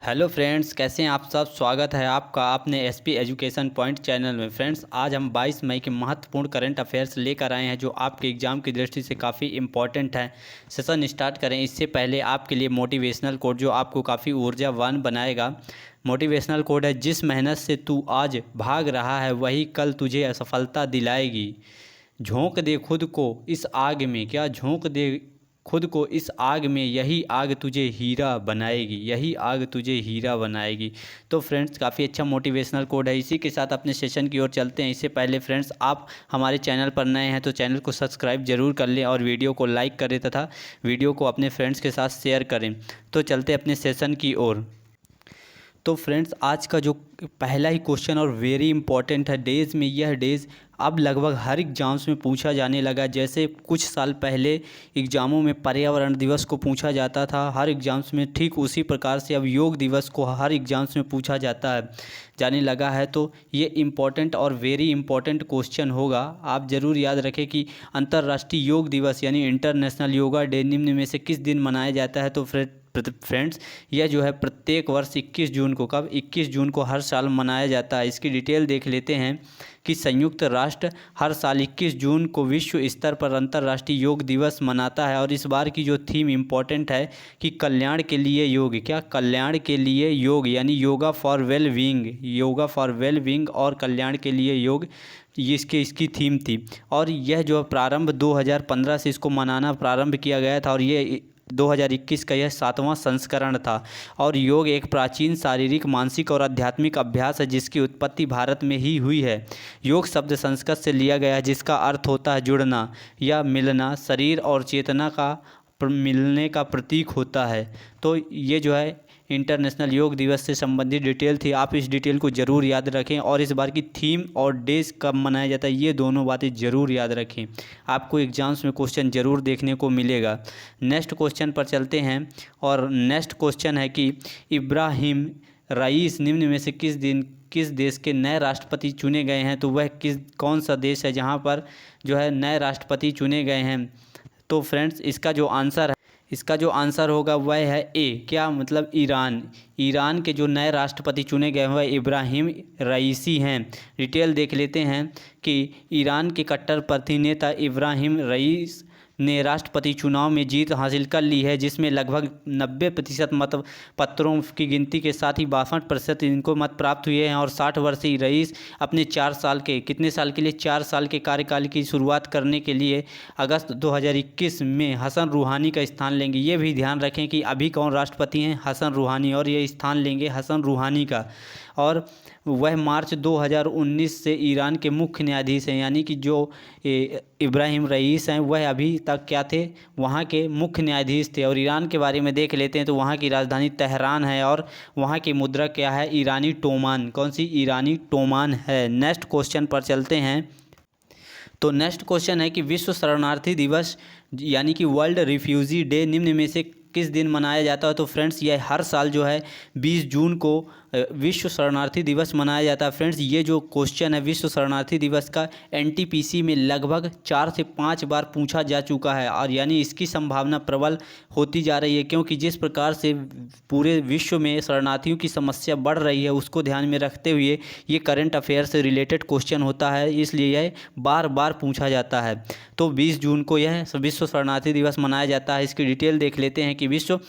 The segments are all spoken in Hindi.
हेलो फ्रेंड्स, कैसे हैं आप सब। स्वागत है आपका अपने एसपी एजुकेशन पॉइंट चैनल में। फ्रेंड्स, आज हम 22 मई के महत्वपूर्ण करंट अफेयर्स लेकर आए हैं जो आपके एग्ज़ाम की दृष्टि से काफ़ी इंपॉर्टेंट है। सेशन स्टार्ट करें इससे पहले आपके लिए मोटिवेशनल कोड जो आपको काफ़ी ऊर्जावान बनाएगा। मोटिवेशनल कोड है, जिस मेहनत से तू आज भाग रहा है वही कल तुझे असफलता दिलाएगी। झोंक दे खुद को इस आग में, क्या झोंक दे खुद को इस आग में, यही आग तुझे हीरा बनाएगी, यही आग तुझे हीरा बनाएगी। तो फ्रेंड्स, काफ़ी अच्छा मोटिवेशनल कोड है। इसी के साथ अपने सेशन की ओर चलते हैं। इससे पहले फ्रेंड्स, आप हमारे चैनल पर नए हैं तो चैनल को सब्सक्राइब जरूर कर लें और वीडियो को लाइक करें तथा वीडियो को अपने फ्रेंड्स के साथ शेयर करें। तो चलते अपने सेशन की ओर। तो फ्रेंड्स, आज का जो पहला ही क्वेश्चन और वेरी इंपॉर्टेंट है डेज़ में। यह डेज़ अब लगभग हर एग्ज़ाम्स में पूछा जाने लगा। जैसे कुछ साल पहले एग्ज़ामों में पर्यावरण दिवस को पूछा जाता था हर एग्ज़ाम्स में, ठीक उसी प्रकार से अब योग दिवस को हर एग्ज़ाम्स में पूछा जाने लगा है। तो ये इम्पॉर्टेंट और वेरी इंपॉर्टेंट क्वेश्चन होगा। आप ज़रूर याद रखें कि अंतर्राष्ट्रीय योग दिवस यानी इंटरनेशनल योगा डे निम्न में से किस दिन मनाया जाता है। तो फ्रेंड्स, यह जो है प्रत्येक वर्ष 21 जून को, कब 21 जून को हर साल मनाया जाता है। इसकी डिटेल देख लेते हैं कि संयुक्त राष्ट्र हर साल 21 जून को विश्व स्तर पर अंतर्राष्ट्रीय योग दिवस मनाता है। और इस बार की जो थीम इम्पॉर्टेंट है कि कल्याण के लिए योग, क्या कल्याण के लिए योग यानी yoga for well being, yoga for well being और कल्याण के लिए योग, ये इसकी थीम थी। और यह जो प्रारंभ 2015 से इसको मनाना प्रारंभ किया गया था और ये 2021 का यह 7वां संस्करण था। और योग एक प्राचीन शारीरिक, मानसिक और आध्यात्मिक अभ्यास है जिसकी उत्पत्ति भारत में ही हुई है। योग शब्द संस्कृत से लिया गया है जिसका अर्थ होता है जुड़ना या मिलना, शरीर और चेतना का मिलने का प्रतीक होता है। तो ये जो है इंटरनेशनल योग दिवस से संबंधित डिटेल थी। आप इस डिटेल को ज़रूर याद रखें और इस बार की थीम और डेज कब मनाया जाता है ये दोनों बातें ज़रूर याद रखें। आपको एग्जाम्स में क्वेश्चन ज़रूर देखने को मिलेगा। नेक्स्ट क्वेश्चन पर चलते हैं और नेक्स्ट क्वेश्चन है कि इब्राहिम रईस निम्न में से किस देश के नए राष्ट्रपति चुने गए हैं। तो वह कौन सा देश है जहाँ पर जो है नए राष्ट्रपति चुने गए हैं। तो फ्रेंड्स, इसका जो आंसर होगा वह है ए, क्या मतलब ईरान। ईरान के जो नए राष्ट्रपति चुने गए हैं वह इब्राहिम रईसी हैं। डिटेल देख लेते हैं कि ईरान के कट्टरपंथी नेता इब्राहिम रईस ने राष्ट्रपति चुनाव में जीत हासिल कर ली है, जिसमें लगभग 90% मत पत्रों की गिनती के साथ ही 62% इनको मत प्राप्त हुए हैं। और 60 वर्षीय रईस अपने 4 साल के, कितने साल के लिए, 4 साल के कार्यकाल की शुरुआत करने के लिए अगस्त 2021 में हसन रूहानी का स्थान लेंगे। ये भी ध्यान रखें कि अभी कौन राष्ट्रपति हैं, हसन रूहानी, और ये स्थान लेंगे हसन रूहानी का। और वह मार्च 2019 से ईरान के मुख्य न्यायाधीश हैं, यानी कि जो इब्राहिम रईस हैं वह अभी तक क्या थे, वहाँ के मुख्य न्यायाधीश थे। और ईरान के बारे में देख लेते हैं तो वहाँ की राजधानी तेहरान है और वहाँ की मुद्रा क्या है, ईरानी टोमान। कौन सी, ईरानी टोमान है। नेक्स्ट क्वेश्चन पर चलते हैं। तो नेक्स्ट क्वेश्चन है कि विश्व शरणार्थी दिवस यानी कि वर्ल्ड रिफ्यूजी डे निम्न में से किस दिन मनाया जाता है। तो फ्रेंड्स, यह हर साल जो है 20 जून को विश्व शरणार्थी दिवस मनाया जाता है। फ्रेंड्स, ये जो क्वेश्चन है विश्व शरणार्थी दिवस का एनटीपीसी में लगभग 4 से 5 बार पूछा जा चुका है और यानी इसकी संभावना प्रबल होती जा रही है, क्योंकि जिस प्रकार से पूरे विश्व में शरणार्थियों की समस्या बढ़ रही है उसको ध्यान में रखते हुए ये करंट अफेयर से रिलेटेड क्वेश्चन होता है, इसलिए यह बार बार पूछा जाता है। तो 20 जून को यह विश्व शरणार्थी दिवस मनाया जाता है। इसकी डिटेल देख लेते हैं कि विश्व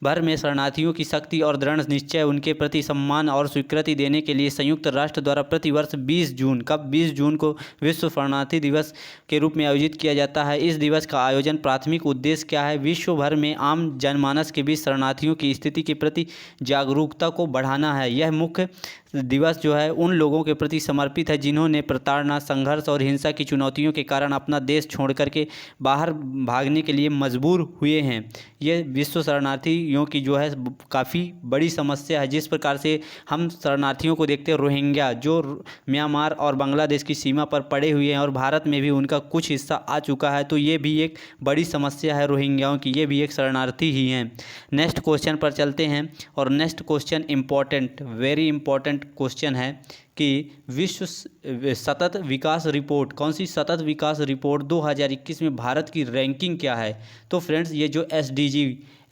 भर में शरणार्थियों की शक्ति और दृढ़ निश्चय, उनके प्रति सम्मान और स्वीकृति देने के लिए संयुक्त राष्ट्र द्वारा प्रतिवर्ष 20 जून, कब 20 जून को विश्व शरणार्थी दिवस के रूप में आयोजित किया जाता है। इस दिवस का आयोजन प्राथमिक उद्देश्य क्या है, विश्व भर में आम जनमानस के बीच शरणार्थियों की स्थिति के प्रति जागरूकता को बढ़ाना है। यह मुख्य दिवस जो है उन लोगों के प्रति समर्पित है जिन्होंने प्रताड़ना, संघर्ष और हिंसा की चुनौतियों के कारण अपना देश छोड़ करके बाहर भागने के लिए मजबूर हुए हैं। ये विश्व शरणार्थियों की जो है काफ़ी बड़ी समस्या है। जिस प्रकार से हम शरणार्थियों को देखते हैं, रोहिंग्या जो म्यांमार और बांग्लादेश की सीमा पर पड़े हुए हैं और भारत में भी उनका कुछ हिस्सा आ चुका है, तो ये भी एक बड़ी समस्या है रोहिंग्याओं की, ये भी एक शरणार्थी ही हैं। नेक्स्ट क्वेश्चन पर चलते हैं और next question important, very important question है कि विश्व सतत विकास रिपोर्ट, कौन सी सतत विकास रिपोर्ट 2021 में भारत की रैंकिंग क्या है। तो फ्रेंड्स, ये जो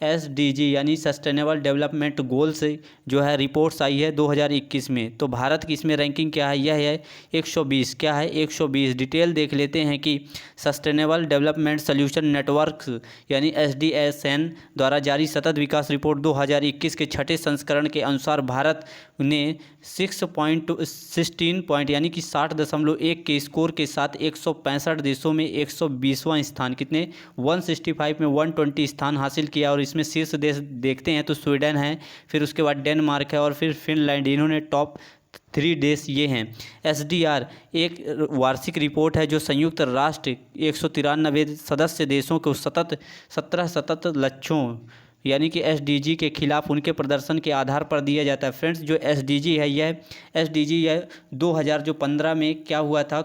SDG यानी सस्टेनेबल डेवलपमेंट गोल्स जो है रिपोर्ट्स आई है 2021 में। तो भारत की इसमें रैंकिंग क्या है, यह है 120। क्या है, 120। डिटेल देख लेते हैं कि सस्टेनेबल डेवलपमेंट सॉल्यूशन नेटवर्क्स यानी SDSN द्वारा जारी सतत विकास रिपोर्ट 2021 के छठे संस्करण के अनुसार भारत ने 16 पॉइंट यानी कि 60.1 के स्कोर के साथ 165 देशों में 120वां स्थान, कितने 165 में 120 स्थान हासिल किया। और इसमें शीर्ष देश देखते हैं तो स्वीडन है, फिर उसके बाद डेनमार्क है और फिर फिनलैंड। इन्होंने टॉप 3 देश ये हैं। SDR एक वार्षिक रिपोर्ट है जो संयुक्त राष्ट्र 193 सदस्य देशों को 17 सतत लक्ष्यों यानी कि SDG के खिलाफ उनके प्रदर्शन के आधार पर दिया जाता है। फ्रेंड्स, जो SDG है यह SDG यह 2015 में क्या हुआ था,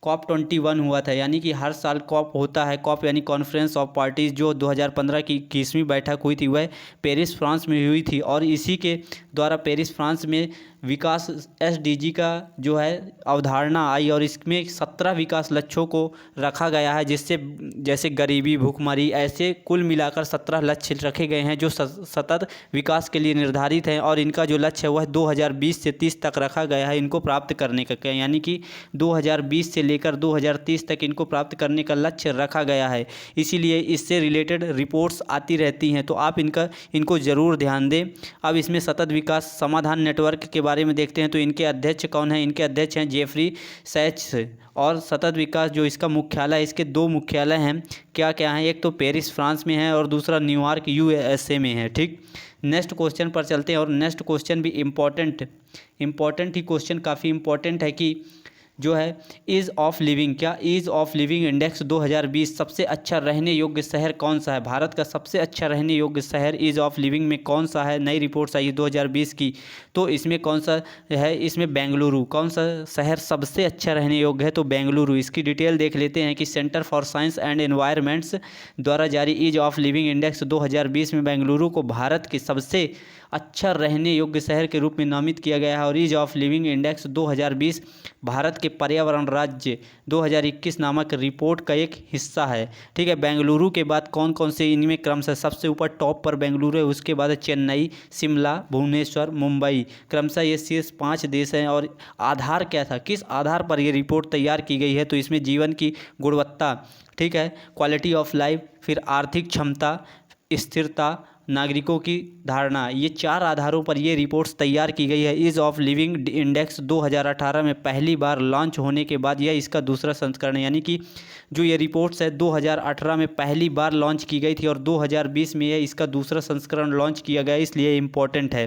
COP 21 हुआ था। यानी कि हर साल COP होता है। COP यानी कॉन्फ्रेंस ऑफ पार्टीज, जो 2015 की 21वीं बैठक हुई थी वह पेरिस फ्रांस में हुई थी। और इसी के द्वारा पेरिस फ्रांस में विकास SDG का जो है अवधारणा आई और इसमें 17 विकास लक्ष्यों को रखा गया है, जिससे जैसे गरीबी, भूखमरी, ऐसे कुल मिलाकर 17 लक्ष्य रखे गए हैं जो सतत विकास के लिए निर्धारित हैं। और इनका जो लक्ष्य है वह 2020 से 30 तक रखा गया है इनको प्राप्त करने का, यानी कि 2020 से लेकर 2030 तक इनको प्राप्त करने का लक्ष्य रखा गया है। इसीलिए इससे रिलेटेड रिपोर्ट्स आती रहती हैं, तो आप इनको ज़रूर ध्यान दें। अब इसमें सतत विकास समाधान नेटवर्क के बारे में देखते हैं। तो इनके अध्यक्ष कौन है, इनके अध्यक्ष हैं जेफरी सैच्स। और सतत विकास जो इसका मुख्यालय, इसके 2 मुख्यालय हैं, क्या क्या हैं, एक तो पेरिस फ्रांस में है और दूसरा न्यूयॉर्क USA में है। ठीक, नेक्स्ट क्वेश्चन पर चलते हैं। और नेक्स्ट क्वेश्चन भी इम्पॉर्टेंट ही क्वेश्चन, काफ़ी इम्पॉर्टेंट है कि जो है ईज़ ऑफ लिविंग, क्या ईज़ ऑफ लिविंग इंडेक्स 2020 सबसे अच्छा रहने योग्य शहर कौन सा है, भारत का सबसे अच्छा रहने योग्य शहर ईज़ ऑफ लिविंग में कौन सा है। नई रिपोर्ट्स आई 2020 की, तो इसमें कौन सा है, इसमें बेंगलुरु। कौन सा शहर सबसे अच्छा रहने योग्य है, तो बेंगलुरु। इसकी डिटेल देख लेते हैं कि centre for science and environments द्वारा जारी ईज़ ऑफ लिविंग इंडेक्स 2020 में बेंगलुरु को भारत के सबसे अच्छा रहने योग्य शहर के रूप में नामित किया गया है। और ease of living index 2020 Bharat के पर्यावरण राज्य 2021 नामक रिपोर्ट का एक हिस्सा है। ठीक है, बेंगलुरु के बाद कौन कौन से इनमें क्रमशः सबसे ऊपर टॉप पर बेंगलुरु है, उसके बाद चेन्नई, शिमला, भुवनेश्वर, मुंबई, क्रमशः ये शीर्ष 5 देश हैं। और आधार क्या था, किस आधार पर ये रिपोर्ट तैयार की गई है, तो इसमें जीवन की गुणवत्ता, ठीक है, क्वालिटी ऑफ लाइफ, फिर आर्थिक क्षमता, स्थिरता, नागरिकों की धारणा, ये 4 आधारों पर ये रिपोर्ट्स तैयार की गई है। ईज़ ऑफ लिविंग इंडेक्स 2018 में पहली बार लॉन्च होने के बाद यह इसका दूसरा संस्करण है। यानी कि जो ये रिपोर्ट्स है 2018 में पहली बार लॉन्च की गई थी और 2020 में यह इसका दूसरा संस्करण लॉन्च किया गया, इसलिए इम्पोर्टेंट है।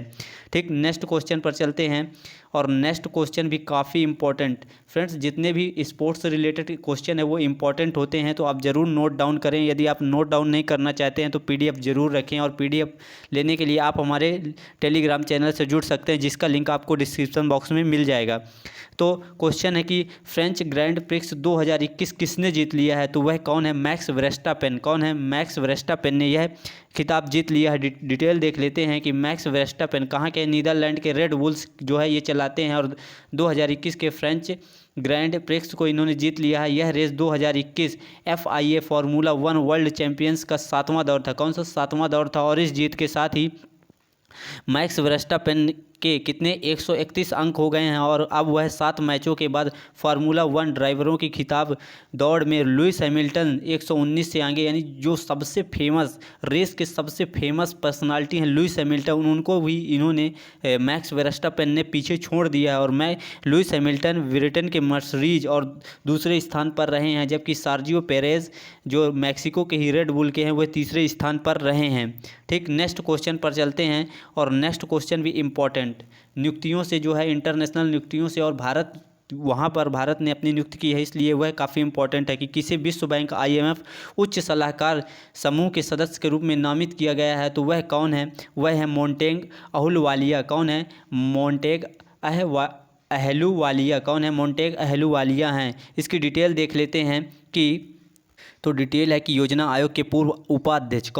ठीक, नेक्स्ट क्वेश्चन पर चलते हैं। और नेक्स्ट क्वेश्चन भी काफ़ी इंपॉर्टेंट, फ्रेंड्स जितने भी स्पोर्ट्स से रिलेटेड क्वेश्चन है वो इंपॉर्टेंट होते हैं, तो आप ज़रूर नोट डाउन करें। यदि आप नोट डाउन नहीं करना चाहते हैं तो PDF ज़रूर रखें। और PDF लेने के लिए आप हमारे टेलीग्राम चैनल से जुड़ सकते हैं, जिसका लिंक आपको डिस्क्रिप्शन बॉक्स में मिल जाएगा। तो क्वेश्चन है कि फ्रेंच ग्रैंड प्रिक्स 2021 किसने जीत लिया है, तो वह कौन है, मैक्स वर्स्टापेन। कौन है, मैक्स वर्स्टापेन ने यह खिताब जीत लिया है। डिटेल देख लेते हैं कि मैक्स वर्स्टापेन कहाँ के, नीदरलैंड के रेड बुल्स जो है ये चलाते हैं और 2021 के फ्रेंच ग्रैंड प्रिक्स को इन्होंने जीत लिया है। यह race 2021 FIA formula 1 world champions का 7वां दौर था। कौन सा 7वां दौर था, और इस जीत के साथ ही मैक्स वर्स्टापेन के कितने 131 अंक हो गए हैं। और अब वह 7 मैचों के बाद फार्मूला 1 ड्राइवरों की खिताब दौड़ में लुइस हैमिल्टन 119 से आगे, यानी जो सबसे फेमस रेस के सबसे फेमस पर्सनालिटी हैं लुइस हैमिल्टन, उनको भी इन्होंने मैक्स वर्स्टापेन ने पीछे छोड़ दिया है। और लुइस हैमिल्टन ब्रिटेन के मर्सिडीज और दूसरे स्थान पर रहे हैं, जबकि सार्जियो पेरेज जो मैक्सिको के ही रेड बुल के हैं वह तीसरे स्थान पर रहे हैं। ठीक, नेक्स्ट क्वेश्चन पर चलते हैं। और नेक्स्ट क्वेश्चन भी इम्पॉर्टेंट, नियुक्तियों से जो है, इंटरनेशनल नियुक्तियों से, और भारत ने अपनी नियुक्ति की है, इसलिए वह काफ़ी इंपॉर्टेंट है कि किसी विश्व बैंक IMF उच्च सलाहकार समूह के सदस्य के रूप में नामित किया गया है, तो वह कौन है, वह है मोंटेग अहलुवालिया। कौन है, मोंटेग अहलुवालिया। कौन है, मोंटेग अहलुवालिया हैं। इसकी डिटेल देख लेते हैं कि, तो डिटेल है कि योजना आयोग के पूर्व उपाध्यक्ष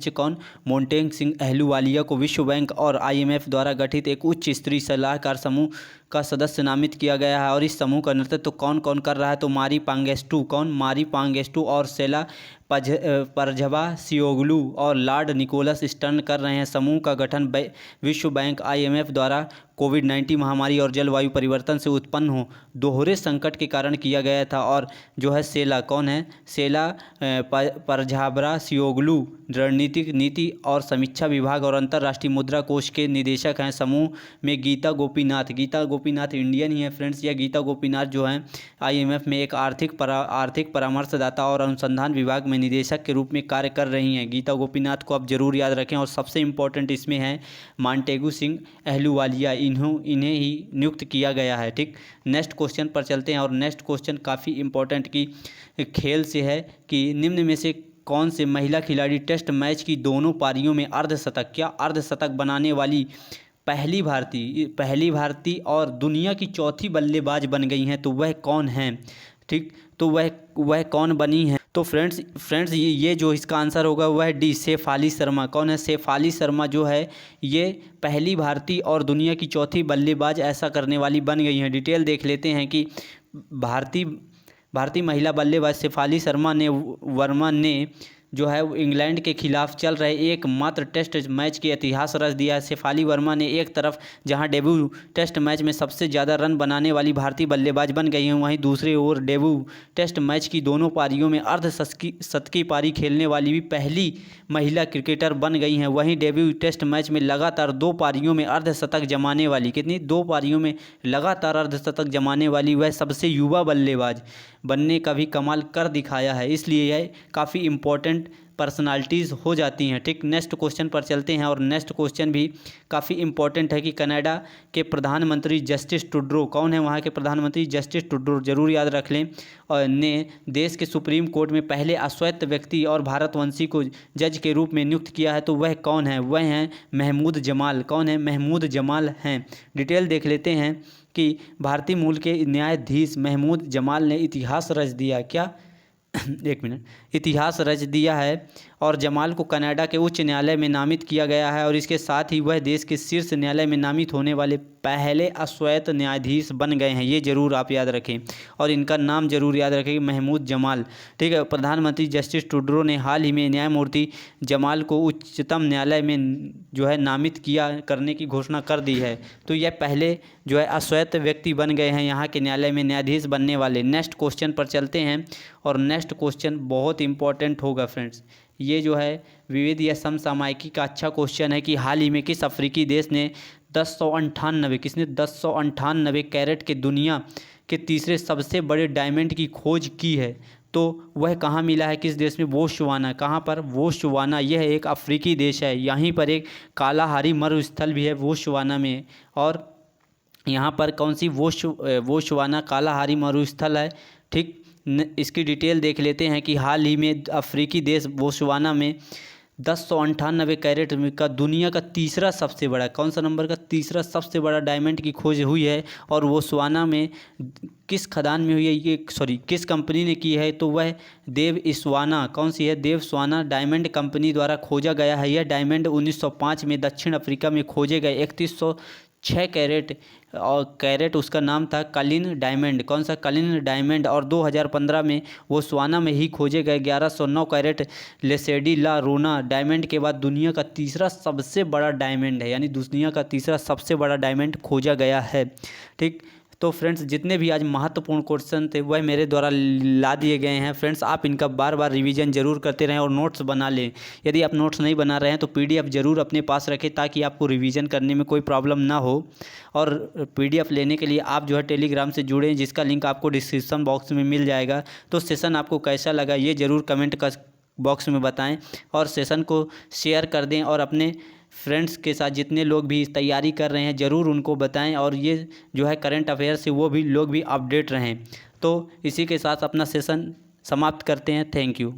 कौन, मोंटेग सिंह अहलुवालिया को विश्व बैंक और IMF द्वारा गठित एक उच्च स्तरीय सलाहकार समूह का सदस्य नामित किया गया है और इस समूह का नेतृत्व कौन कौन कर रहा है? तो मारी पांगेस्टू, कौन? मारी पांगेस्टू और सेला परझबासियोगलू और लॉर्ड निकोलस स्टर्न कर रहे हैं। समूह का गठन विश्व बैंक IMF द्वारा कोविड-19 महामारी और जलवायु परिवर्तन से उत्पन्न हो दोहरे संकट के कारण किया गया था। और जो है सेला, कौन है? सेला परझबासियोगलू रणनीतिक नीति और समीक्षा विभाग और अंतर्राष्ट्रीय मुद्रा कोष के निदेशक हैं। समूह में गीता गोपीनाथ इंडियन ही है फ्रेंड्स। यह गीता गोपीनाथ जो हैं IMF में एक आर्थिक परामर्शदाता और अनुसंधान विभाग में निदेशक के रूप में कार्य कर रही हैं। गीता गोपीनाथ को आप जरूर याद रखें। और सबसे इम्पोर्टेंट इसमें है मांटेगू सिंह अहलूवालिया, इन्हें ही नियुक्त किया गया है। ठीक, नेक्स्ट क्वेश्चन पर चलते हैं। और नेक्स्ट क्वेश्चन काफ़ी इम्पोर्टेंट की खेल से है कि निम्न में से कौन से महिला खिलाड़ी टेस्ट मैच की दोनों पारियों में अर्धशतक बनाने वाली पहली भारतीय और दुनिया की चौथी बल्लेबाज बन गई हैं? तो वह कौन हैं? ठीक, तो वह कौन बनी है? तो फ्रेंड्स ये जो इसका आंसर होगा वह डी, शेफाली शर्मा। कौन है? शेफाली शर्मा जो है ये पहली भारतीय और दुनिया की चौथी बल्लेबाज ऐसा करने वाली बन गई हैं। डिटेल देख लेते हैं कि भारतीय महिला बल्लेबाज शेफाली वर्मा ने जो है इंग्लैंड के खिलाफ चल रहे एकमात्र टेस्ट मैच के इतिहास रच दिया है। शेफाली वर्मा ने एक तरफ जहां डेब्यू टेस्ट मैच में सबसे ज़्यादा रन बनाने वाली भारतीय बल्लेबाज बन गई हैं, वहीं दूसरी ओर डेब्यू टेस्ट मैच की दोनों पारियों में अर्धशतकीय पारी खेलने वाली भी पहली महिला क्रिकेटर बन गई हैं। वहीं डेब्यू टेस्ट मैच में लगातार 2 पारियों में अर्धशतक जमाने वाली, कितनी? 2 पारियों में लगातार अर्धशतक जमाने वाली वह सबसे युवा बल्लेबाज बनने का भी कमाल कर दिखाया है। इसलिए यह काफ़ी इम्पोर्टेंट पर्सनालिटीज़ हो जाती हैं। ठीक, नेक्स्ट क्वेश्चन पर चलते हैं। और नेक्स्ट क्वेश्चन भी काफ़ी इम्पोर्टेंट है कि कनाडा के प्रधानमंत्री जस्टिस ट्रूडो, कौन है वहाँ के प्रधानमंत्री? जस्टिस ट्रूडो, जरूर याद रख लें। और ने देश के सुप्रीम कोर्ट में पहले अश्वेत व्यक्ति और भारतवंशी को जज के रूप में नियुक्त किया है। तो वह कौन है? वह हैं महमूद जमाल। कौन है? महमूद जमाल हैं। डिटेल देख लेते हैं कि भारतीय मूल के न्यायाधीश महमूद जमाल ने इतिहास रच दिया। क्या? एक मिनट, इतिहास रच दिया है। और जमाल को कनाडा के उच्च न्यायालय में नामित किया गया है और इसके साथ ही वह देश के शीर्ष न्यायालय में नामित होने वाले पहले अश्वेत न्यायाधीश बन गए हैं। ये जरूर आप याद रखें और इनका नाम जरूर याद रखें, महमूद जमाल। ठीक है, प्रधानमंत्री जस्टिस ट्रूडो ने हाल ही में न्यायमूर्ति जमाल को उच्चतम न्यायालय में जो है नामित करने की घोषणा कर दी है। तो यह पहले जो है अश्वेत व्यक्ति बन गए हैं यहाँ के न्यायालय में न्यायाधीश बनने वाले। नेक्स्ट क्वेश्चन पर चलते हैं। और नेक्स्ट क्वेश्चन बहुत इंपॉर्टेंट होगा फ्रेंड्स। ये जो है विविध या समसामयिकी का अच्छा क्वेश्चन है कि हाल ही में किस अफ्रीकी देश ने 1098 कैरेट के दुनिया के तीसरे सबसे बड़े डायमंड की खोज की है? तो वह कहाँ मिला है? किस देश में? बोत्सवाना। कहाँ पर? बोत्सवाना। यह एक अफ्रीकी देश है। यहीं पर एक कालाहारी मरुस्थल भी है बोत्सवाना में। और यहाँ पर कौन सी? बोत्सवाना कालाहारी मरुस्थल है। ठीक, इसकी डिटेल देख लेते हैं कि हाल ही में अफ्रीकी देश बोत्सवाना में 1098 कैरेट का दुनिया का तीसरा सबसे बड़ा, कौन सा नंबर का? तीसरा सबसे बड़ा डायमंड की खोज हुई है। और बोत्सवाना में किस खदान में हुई है? किस कंपनी ने की है? तो वह देवस्वाना, कौन सी है? देवस्वाना डायमंड कंपनी द्वारा खोजा गया है। यह डायमंड 1905 में दक्षिण अफ्रीका में खोजे गए 3106 कैरेट उसका नाम था कलिन डायमंड। कौन सा? कलिन डायमंड। और 2015 में बोत्सवाना में ही खोजे गए 1109 कैरेट लेसेडी ला रोना डायमंड के बाद दुनिया का तीसरा सबसे बड़ा डायमंड है, यानी दुनिया का तीसरा सबसे बड़ा डायमंड खोजा गया है। ठीक, तो फ्रेंड्स जितने भी आज महत्वपूर्ण क्वेश्चन थे वह मेरे द्वारा ला दिए गए हैं। फ्रेंड्स आप इनका बार बार रिवीजन जरूर करते रहें और नोट्स बना लें। यदि आप नोट्स नहीं बना रहे हैं तो PDF जरूर अपने पास रखें ताकि आपको रिवीजन करने में कोई प्रॉब्लम ना हो। और PDF लेने के लिए आप जो है टेलीग्राम से जुड़ें, जिसका लिंक आपको डिस्क्रिप्शन बॉक्स में मिल जाएगा। तो सेशन आपको कैसा लगा ये ज़रूर कमेंट बॉक्स में बताएं और सेशन को शेयर कर दें और अपने फ्रेंड्स के साथ जितने लोग भी तैयारी कर रहे हैं ज़रूर उनको बताएं। और ये जो है करंट अफेयर से वो भी लोग भी अपडेट रहें। तो इसी के साथ अपना सेशन समाप्त करते हैं। Thank you.